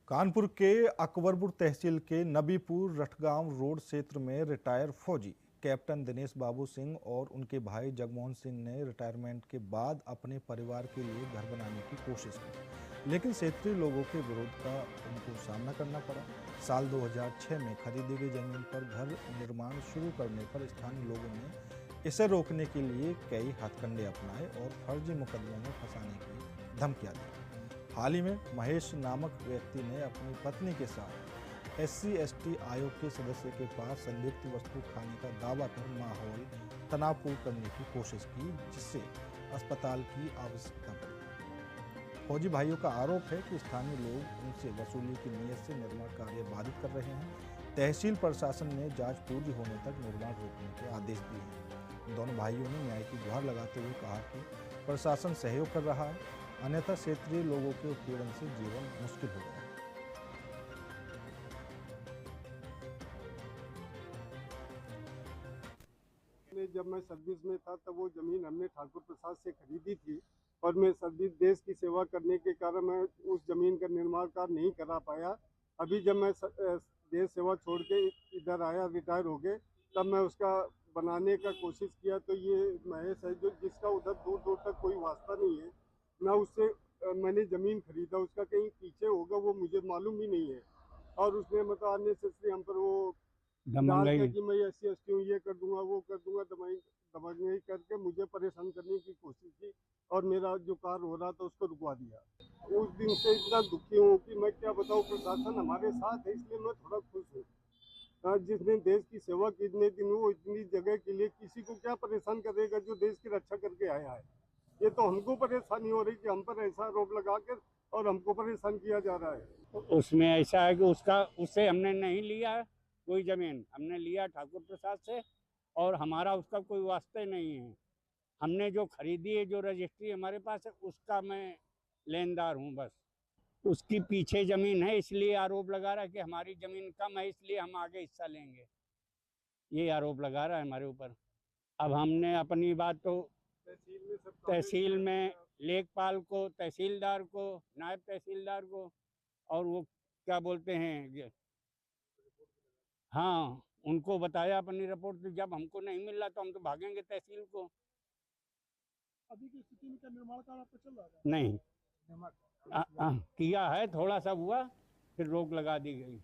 कानपुर के अकबरपुर तहसील के नबीपुर रटगांव रोड क्षेत्र में रिटायर फौजी कैप्टन दिनेश बाबू सिंह और उनके भाई जगमोहन सिंह ने रिटायरमेंट के बाद अपने परिवार के लिए घर बनाने की कोशिश की, लेकिन क्षेत्रीय लोगों के विरोध का उनको सामना करना पड़ा। साल 2006 में खरीदी गई जमीन पर घर निर्माण शुरू करने पर स्थानीय लोगों ने इसे रोकने के लिए कई हथकंडे अपनाए और फर्जी मुकदमों में फंसाने की धमकियां दी। हाल ही में महेश नामक व्यक्ति ने अपनी पत्नी के साथ SC/ST आयोग के सदस्य के पास संदिग्ध वस्तु खाने का दावा कर माहौल तनावपूर्ण करने की कोशिश की, जिससे अस्पताल की आवश्यकता पड़ी। फौजी भाइयों का आरोप है कि स्थानीय लोग उनसे वसूली की नीयत से निर्माण कार्य बाधित कर रहे हैं। तहसील प्रशासन ने जांच पूरी होने तक निर्माण रोकने के आदेश दिए हैं। दोनों भाइयों ने न्याय की गुहार लगाते हुए कहा कि प्रशासन सहयोग कर रहा है, अन्यथा क्षेत्रीय लोगों के उत्पीड़न से जीवन मुश्किल हो गया है। जब मैं सर्विस में था तब वो जमीन हमने ठाकुर प्रसाद से खरीदी थी और मैं सर्विस देश की सेवा करने के कारण मैं उस जमीन का निर्माण कार्य नहीं करा पाया। अभी जब मैं देश सेवा छोड़ के इधर आया, रिटायर हो गए, तब मैं उसका बनाने का कोशिश किया। तो ये महेश है जो जिसका उधर दूर दूर तक कोई वास्ता नहीं है, ना उससे मैंने जमीन खरीदा, उसका कहीं पीछे होगा वो मुझे मालूम भी नहीं है। और उसने मतलब अननेसेसरी हम पर वो डाल के कि मैं SC/ST हूँ, ये कर दूंगा वो कर दूंगा, दमाई करके मुझे परेशान करने की कोशिश की और मेरा जो कार्य हो रहा था उसको रुकवा दिया। उस दिन से इतना दुखी हूँ कि मैं क्या बताऊँ। प्रशासन हमारे साथ है इसलिए मैं थोड़ा खुश हूँ। जिसने देश की सेवा की इतने दिन, वो इतनी जगह के लिए किसी को क्या परेशान करेगा जो देश की रक्षा करके आया है। ये तो हमको परेशानी हो रही कि हम पर ऐसा आरोप लगा कर और हमको परेशान किया जा रहा है। उसमें ऐसा है कि उससे हमने नहीं लिया कोई जमीन, हमने लिया ठाकुर प्रसाद से और हमारा उसका कोई वास्ते नहीं है। हमने जो खरीदी है, जो रजिस्ट्री हमारे पास है, उसका मैं लेनदार हूँ बस। उसकी पीछे जमीन है, इसलिए आरोप लगा रहा है कि हमारी जमीन कम है इसलिए हम आगे हिस्सा लेंगे, ये आरोप लगा रहा है हमारे ऊपर। अब हमने अपनी बात तो तहसील में लेखपाल को, तहसीलदार को, नायब तहसीलदार को और वो क्या बोलते हैं, हाँ, उनको बताया अपनी रिपोर्ट। तो जब हमको नहीं मिल रहा तो हम तो भागेंगे तहसील को। अभी की स्थिति में क्या निर्माण कार्य आपका चल रहा है? नहीं, किया है, थोड़ा सा हुआ, फिर रोक लगा दी गई।